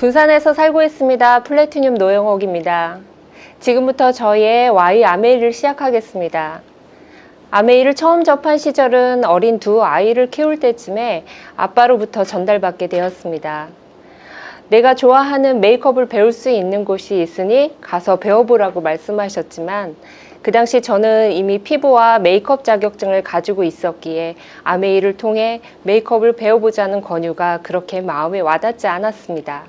군산에서 살고 있습니다. 플래티늄 노영옥입니다. 지금부터 저의 Y 아메이를 시작하겠습니다. 아메이를 처음 접한 시절은 어린 두 아이를 키울 때쯤에 아빠로부터 전달받게 되었습니다. 내가 좋아하는 메이크업을 배울 수 있는 곳이 있으니 가서 배워보라고 말씀하셨지만 그 당시 저는 이미 피부와 메이크업 자격증을 가지고 있었기에 아메이를 통해 메이크업을 배워보자는 권유가 그렇게 마음에 와닿지 않았습니다.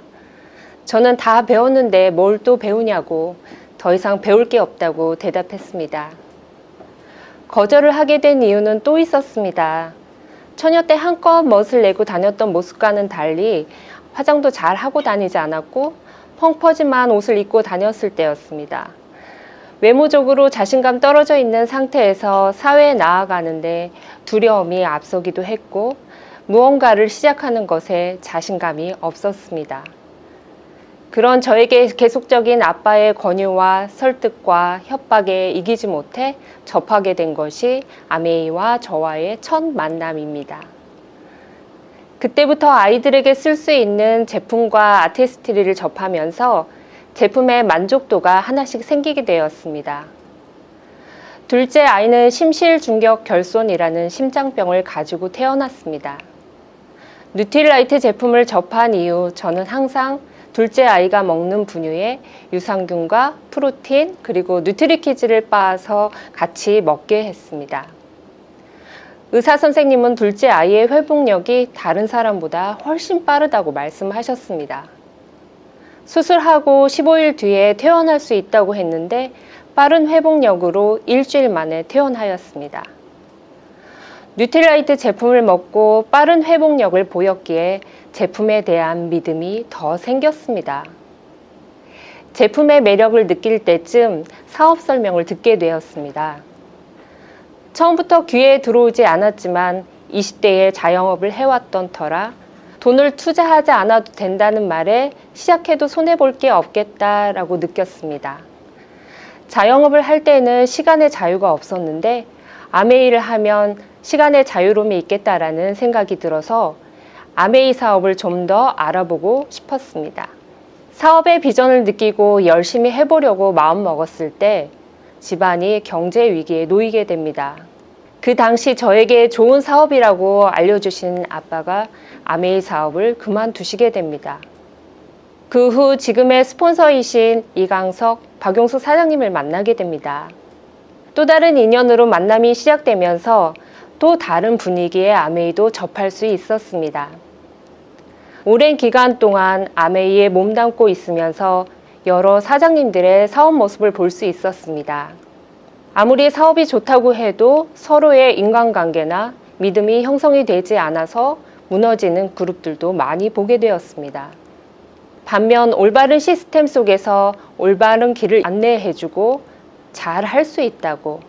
저는 다 배웠는데 뭘 또 배우냐고 더 이상 배울 게 없다고 대답했습니다. 거절을 하게 된 이유는 또 있었습니다. 처녀 때 한껏 멋을 내고 다녔던 모습과는 달리 화장도 잘 하고 다니지 않았고 펑퍼짐한 옷을 입고 다녔을 때였습니다. 외모적으로 자신감 떨어져 있는 상태에서 사회에 나아가는데 두려움이 앞서기도 했고 무언가를 시작하는 것에 자신감이 없었습니다. 그런 저에게 계속적인 아빠의 권유와 설득과 협박에 이기지 못해 접하게 된 것이 아메이와 저와의 첫 만남입니다. 그때부터 아이들에게 쓸 수 있는 제품과 아티스트리를 접하면서 제품의 만족도가 하나씩 생기게 되었습니다. 둘째 아이는 심실중격결손이라는 심장병을 가지고 태어났습니다. 누틸라이트 제품을 접한 이후 저는 항상 둘째 아이가 먹는 분유에 유산균과 프로틴 그리고 누트리키즈를 빻아서 같이 먹게 했습니다. 의사 선생님은 둘째 아이의 회복력이 다른 사람보다 훨씬 빠르다고 말씀하셨습니다. 수술하고 15일 뒤에 퇴원할 수 있다고 했는데 빠른 회복력으로 일주일 만에 퇴원하였습니다. 뉴틸라이트 제품을 먹고 빠른 회복력을 보였기에 제품에 대한 믿음이 더 생겼습니다. 제품의 매력을 느낄 때쯤 사업 설명을 듣게 되었습니다. 처음부터 귀에 들어오지 않았지만 20대에 자영업을 해왔던 터라 돈을 투자하지 않아도 된다는 말에 시작해도 손해볼 게 없겠다라고 느꼈습니다. 자영업을 할 때는 시간의 자유가 없었는데 아메이를 하면 시간의 자유로움이 있겠다라는 생각이 들어서 아메이 사업을 좀 더 알아보고 싶었습니다. 사업의 비전을 느끼고 열심히 해보려고 마음먹었을 때 집안이 경제 위기에 놓이게 됩니다. 그 당시 저에게 좋은 사업이라고 알려주신 아빠가 아메이 사업을 그만두시게 됩니다. 그 후 지금의 스폰서이신 이강석, 박용숙 사장님을 만나게 됩니다. 또 다른 인연으로 만남이 시작되면서 또 다른 분위기의 아메이도 접할 수 있었습니다. 오랜 기간 동안 아메이에 몸담고 있으면서 여러 사장님들의 사업 모습을 볼 수 있었습니다. 아무리 사업이 좋다고 해도 서로의 인간관계나 믿음이 형성이 되지 않아서 무너지는 그룹들도 많이 보게 되었습니다. 반면 올바른 시스템 속에서 올바른 길을 안내해주고 잘 할 수 있다고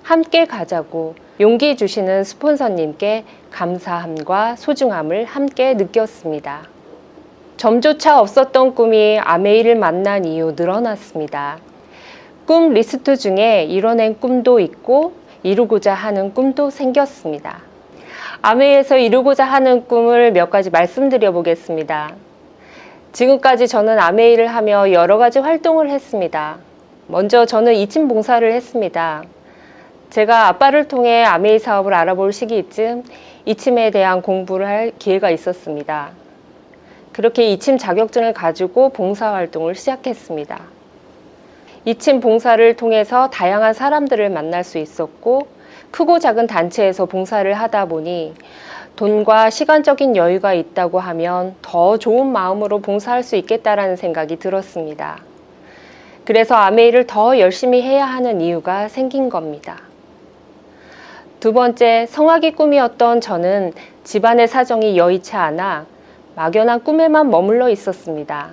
함께 가자고 용기 주시는 스폰서님께 감사함과 소중함을 함께 느꼈습니다. 점조차 없었던 꿈이 아메이를 만난 이후 늘어났습니다. 꿈 리스트 중에 이뤄낸 꿈도 있고 이루고자 하는 꿈도 생겼습니다. 아메이에서 이루고자 하는 꿈을 몇 가지 말씀드려 보겠습니다. 지금까지 저는 아메이를 하며 여러 가지 활동을 했습니다. 먼저 저는 이침 봉사를 했습니다. 제가 아빠를 통해 아메이 사업을 알아볼 시기쯤 이침에 대한 공부를 할 기회가 있었습니다. 그렇게 이침 자격증을 가지고 봉사활동을 시작했습니다. 이침 봉사를 통해서 다양한 사람들을 만날 수 있었고 크고 작은 단체에서 봉사를 하다 보니 돈과 시간적인 여유가 있다고 하면 더 좋은 마음으로 봉사할 수 있겠다라는 생각이 들었습니다. 그래서 아메이를 더 열심히 해야 하는 이유가 생긴 겁니다. 두 번째, 성악이 꿈이었던 저는 집안의 사정이 여의치 않아 막연한 꿈에만 머물러 있었습니다.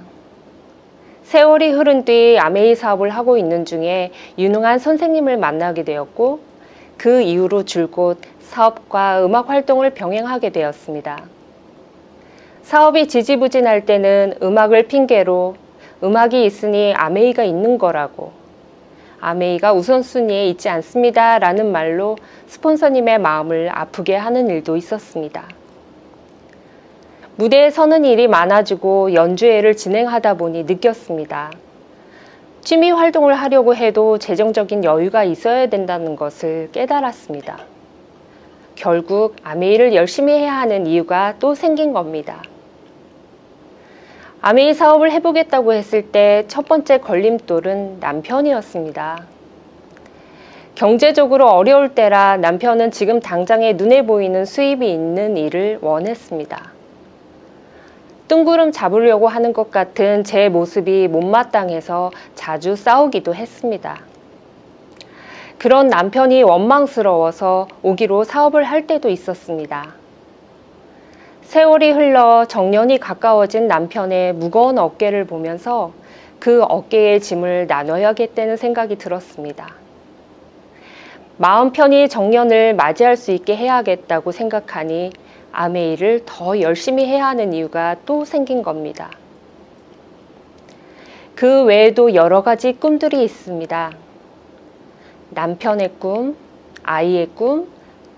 세월이 흐른 뒤 아메이 사업을 하고 있는 중에 유능한 선생님을 만나게 되었고 그 이후로 줄곧 사업과 음악 활동을 병행하게 되었습니다. 사업이 지지부진할 때는 음악을 핑계로 음악이 있으니 아메이가 있는 거라고 아메이가 우선순위에 있지 않습니다 라는 말로 스폰서님의 마음을 아프게 하는 일도 있었습니다. 무대에 서는 일이 많아지고 연주회를 진행하다 보니 느꼈습니다. 취미 활동을 하려고 해도 재정적인 여유가 있어야 된다는 것을 깨달았습니다. 결국 아메이를 열심히 해야 하는 이유가 또 생긴 겁니다. 아메이 사업을 해보겠다고 했을 때 첫 번째 걸림돌은 남편이었습니다. 경제적으로 어려울 때라 남편은 지금 당장에 눈에 보이는 수입이 있는 일을 원했습니다. 뜬구름 잡으려고 하는 것 같은 제 모습이 못마땅해서 자주 싸우기도 했습니다. 그런 남편이 원망스러워서 오기로 사업을 할 때도 있었습니다. 세월이 흘러 정년이 가까워진 남편의 무거운 어깨를 보면서 그 어깨의 짐을 나눠야겠다는 생각이 들었습니다. 마음 편히 정년을 맞이할 수 있게 해야겠다고 생각하니 아메이를 더 열심히 해야 하는 이유가 또 생긴 겁니다. 그 외에도 여러 가지 꿈들이 있습니다. 남편의 꿈, 아이의 꿈,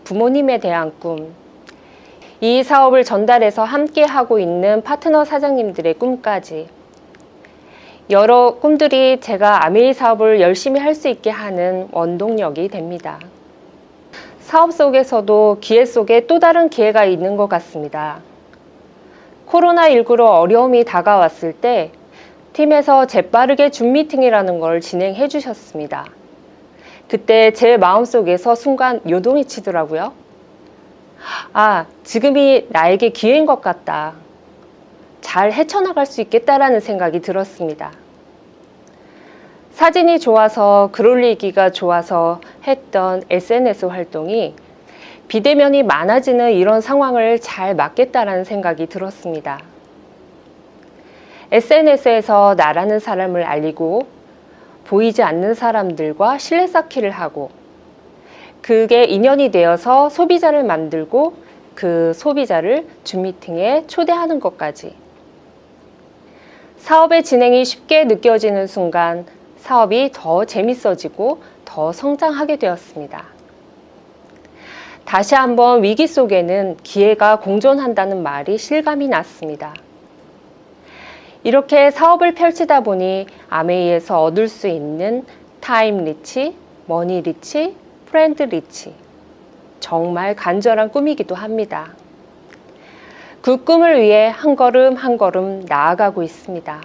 부모님에 대한 꿈, 이 사업을 전달해서 함께 하고 있는 파트너 사장님들의 꿈까지 여러 꿈들이 제가 아메이 사업을 열심히 할 수 있게 하는 원동력이 됩니다. 사업 속에서도 기회 속에 또 다른 기회가 있는 것 같습니다. 코로나19로 어려움이 다가왔을 때 팀에서 재빠르게 줌 미팅이라는 걸 진행해 주셨습니다. 그때 제 마음속에서 순간 요동이 치더라고요. 아, 지금이 나에게 기회인 것 같다. 잘 헤쳐나갈 수 있겠다라는 생각이 들었습니다. 사진이 좋아서 글 올리기가 좋아서 했던 SNS 활동이 비대면이 많아지는 이런 상황을 잘 맞겠다라는 생각이 들었습니다. SNS에서 나라는 사람을 알리고 보이지 않는 사람들과 신뢰 쌓기를 하고 그게 인연이 되어서 소비자를 만들고 그 소비자를 줌 미팅에 초대하는 것까지 사업의 진행이 쉽게 느껴지는 순간 사업이 더 재밌어지고 더 성장하게 되었습니다. 다시 한번 위기 속에는 기회가 공존한다는 말이 실감이 났습니다. 이렇게 사업을 펼치다 보니 아메이에서 얻을 수 있는 타임 리치, 머니 리치, 프렌드 리치, 정말 간절한 꿈이기도 합니다. 그 꿈을 위해 한 걸음 한 걸음 나아가고 있습니다.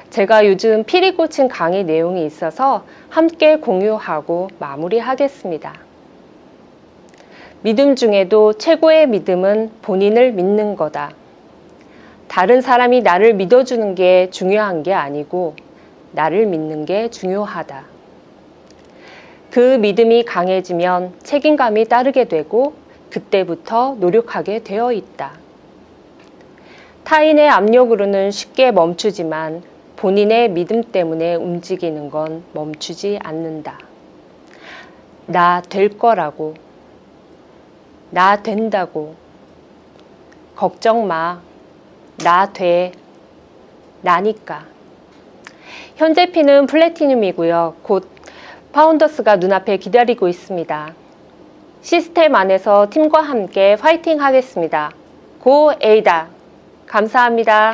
제가 요즘 필이 꽂힌 강의 내용이 있어서 함께 공유하고 마무리하겠습니다. 믿음 중에도 최고의 믿음은 본인을 믿는 거다. 다른 사람이 나를 믿어주는 게 중요한 게 아니고 나를 믿는 게 중요하다. 그 믿음이 강해지면 책임감이 따르게 되고 그때부터 노력하게 되어 있다. 타인의 압력으로는 쉽게 멈추지만 본인의 믿음 때문에 움직이는 건 멈추지 않는다. 나 될 거라고. 나 된다고. 걱정 마. 나 돼. 나니까. 현재 피는 플래티늄이고요. 곧 파운더스가 눈앞에 기다리고 있습니다. 시스템 안에서 팀과 함께 파이팅 하겠습니다. 고 에이다. 감사합니다.